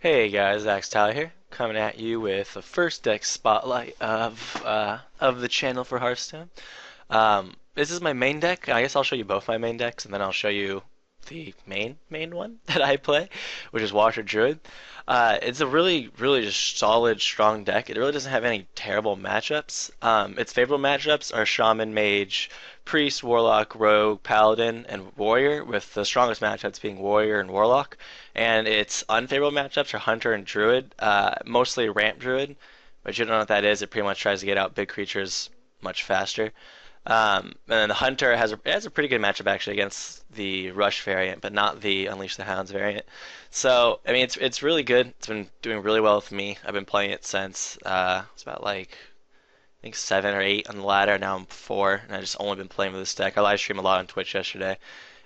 Hey guys, Zach Tyler here, coming at you with the first deck spotlight of the channel for Hearthstone. This is my main deck. I guess I'll show you both my main decks, and then I'll show you the main one that I play, which is Water Druid. It's a really just solid, strong deck. It really doesn't have any terrible matchups. Its favorable matchups are Shaman, Mage, Priest, Warlock, Rogue, Paladin, and Warrior, with the strongest matchups being Warrior and Warlock. And its unfavorable matchups are Hunter and Druid, mostly Ramp Druid, which you don't know what that is. It pretty much tries to get out big creatures much faster. And then the Hunter has a pretty good matchup actually against the Rush variant, but not the Unleash the Hounds variant. So I mean, it's really good. It's been doing really well with me. I've been playing it since it's about like I think 7 or 8 on the ladder. Now I'm 4, and I just only been playing with this deck. I live streamed a lot on Twitch yesterday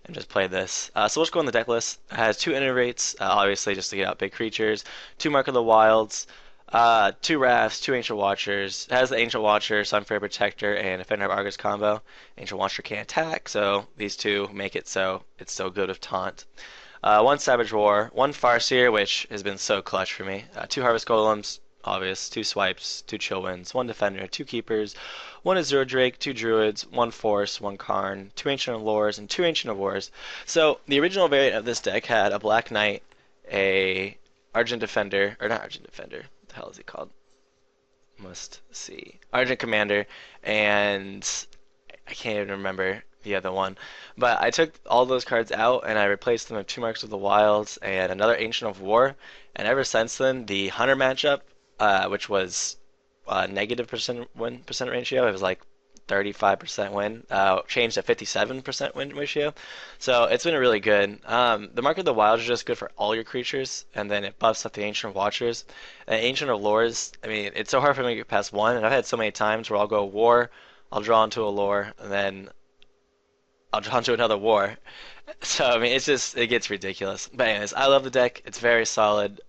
and just played this. So let's go on the deck list. It has 2 Innervates, obviously just to get out big creatures, 2 Mark of the Wilds, 2 Rafts, 2 Ancient Watchers. It has the Ancient Watcher, Sunfire Protector, and Defender of Argus combo. Ancient Watcher can't attack, so these two make it so it's so good with taunt. 1 Savage War, 1 Farseer, which has been so clutch for me. 2 Harvest Golems, obvious. 2 Swipes, 2 Chillwinds, 1 Defender, 2 Keepers, 1 Azure Drake, 2 Druids, 1 Force, 1 Karn, 2 Ancient of Lores, and 2 Ancient of Wars. So the original variant of this deck had a Black Knight, a Argent Defender, or not Argent Defender, what the hell is he called? Must see. Argent Commander, and I can't even remember the other one. But I took all those cards out and I replaced them with 2 Marks of the Wilds and another Ancient of War. And ever since then, the Hunter matchup, which was negative percent ratio, it was like 35% win, changed to 57% win ratio. So it's been really good. The Mark of the Wilds is just good for all your creatures, and then it buffs up the Ancient Watchers. And Ancient of Lores, I mean, it's so hard for me to get past 1, and I've had so many times where I'll go War, I'll draw into a lore, and then I'll draw into another war. So I mean, it gets ridiculous. But anyways, I love the deck. It's very solid.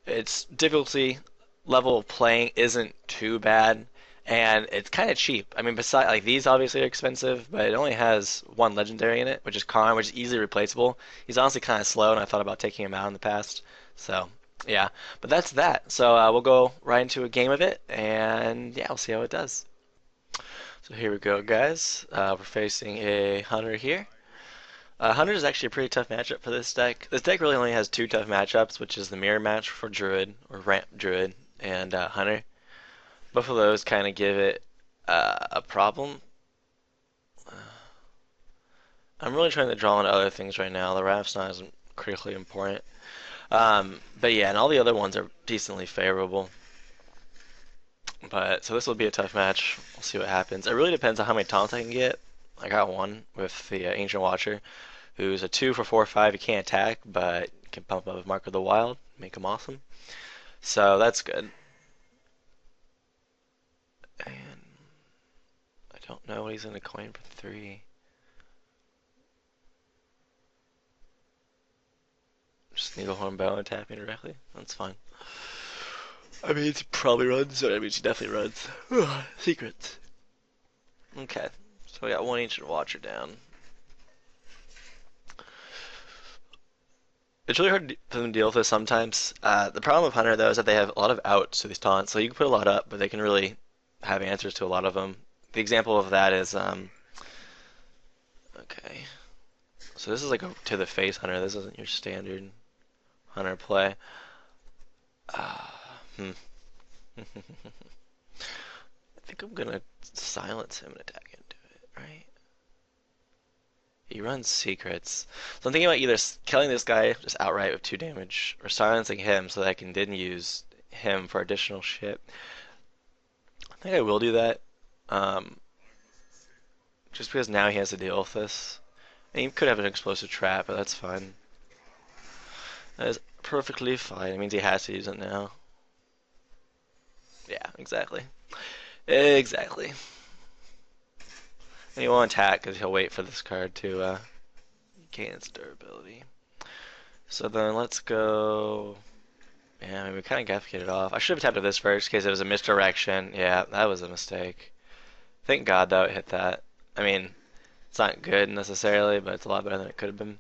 Its difficulty level of playing isn't too bad, and it's kind of cheap. I mean, besides like these obviously are expensive, but it only has 1 legendary in it, which is Khan, which is easily replaceable. He's honestly kind of slow, and I thought about taking him out in the past. So yeah, but that's that. So we'll go right into a game of it, and yeah, we'll see how it does. So here we go, guys. We're facing a Hunter here. Hunter is actually a pretty tough matchup for this deck. This deck really only has 2 tough matchups, which is the mirror match for Druid, or Ramp Druid, and Hunter. Both of those kind of give it a problem. I'm really trying to draw into other things right now. The Raft's not as critically important. But yeah, and all the other ones are decently favorable. But so this will be a tough match. We'll see what happens. It really depends on how many taunts I can get. I got 1 with the Ancient Watcher, who's a 2 for 4/5. He can't attack, but can pump up with Mark of the Wild, make him awesome. So that's good. And I don't know what he's gonna coin for 3. Just Needlehorn Bow and tap me directly. That's fine. I mean, he probably runs, so that means he definitely runs. Secrets. Okay, so we got 1 Ancient Watcher down. It's really hard for them to deal with this sometimes. The problem with Hunter, though, is that they have a lot of outs to these taunts, so you can put a lot up, but they can really have answers to a lot of them. The example of that is, okay, so this is like a to the face Hunter. This isn't your standard Hunter play. Uh, hmm. I think I'm gonna silence him and attack into it, right? He runs secrets. So I'm thinking about either killing this guy just outright with 2 damage, or silencing him so that I can then use him for additional shit. I think I will do that. Um, just because now he has to deal with this. And he could have an explosive trap, but that's fine. That is perfectly fine. It means he has to use it now. Yeah, exactly. Exactly. And he won't attack because he'll wait for this card to gain its durability. So then let's go. Yeah, I mean, we kind of got to get it off. I should have tapped this first in case it was a misdirection. Yeah, that was a mistake. Thank God, though, it hit that. I mean, it's not good necessarily, but it's a lot better than it could have been.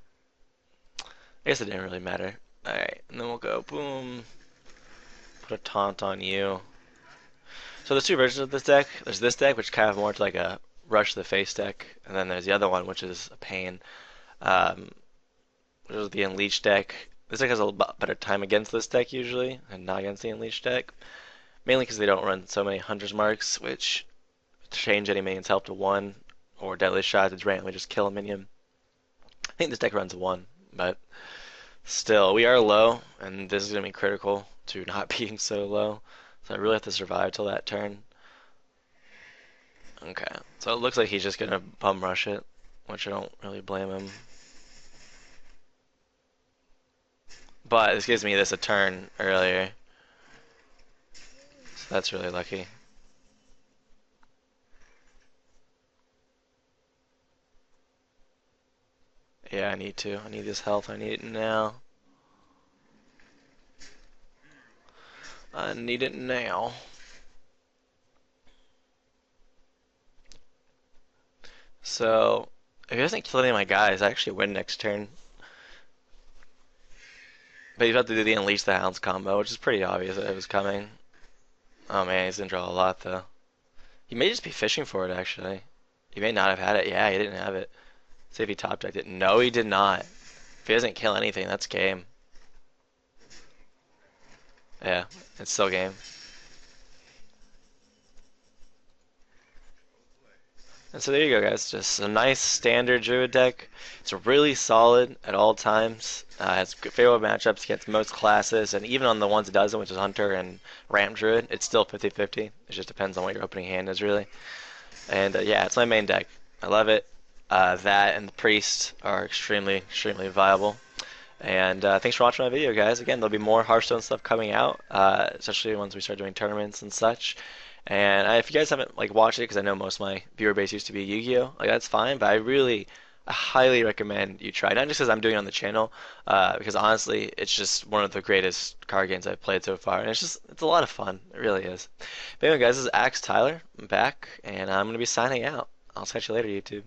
I guess it didn't really matter. Alright, and then we'll go boom, put a taunt on you. So there's two versions of this deck. There's this deck, which kind of more to like a rush to the face deck, and then there's the other one, which is a pain, um, which is the Unleash deck. This deck has a little better time against this deck usually, and not against the Unleash deck. Mainly because they don't run so many Hunter's Marks, which change any minion's health to 1, or Deadly Shot to randomly just kill a minion. I think this deck runs 1, but still, we are low, and this is going to be critical to not being so low. So I really have to survive till that turn. Okay, so it looks like he's just going to bum rush it, which I don't really blame him. But this gives me this a turn earlier, so that's really lucky. Yeah, I need to. I need this health. I need it now. I need it now. So, if he doesn't kill any of my guys, I actually win next turn. But he's about to do the Unleash the Hounds combo, which is pretty obvious that it was coming. Oh man, he's gonna draw a lot though. He may just be fishing for it actually. He may not have had it. Yeah, he didn't have it. See if he top decked it. No, he did not. If he doesn't kill anything, that's game. Yeah, it's still game. And so there you go, guys. Just a nice standard Druid deck. It's really solid at all times. Has favorable matchups against most classes, and even on the ones it doesn't, which is Hunter and Ramp Druid, it's still 50-50. It just depends on what your opening hand is, really. And yeah, it's my main deck. I love it. That and the Priest are extremely viable. And thanks for watching my video, guys. Again, there'll be more Hearthstone stuff coming out, especially once we start doing tournaments and such. And if you guys haven't like watched it, because I know most of my viewer base used to be Yu-Gi-Oh, like that's fine. But I highly recommend you try. Not just because I'm doing it on the channel, because honestly, it's just one of the greatest card games I've played so far, and it's a lot of fun. It really is. But anyway, guys, this is Axe Tyler. I'm back, and I'm gonna be signing out. I'll catch you later, YouTube.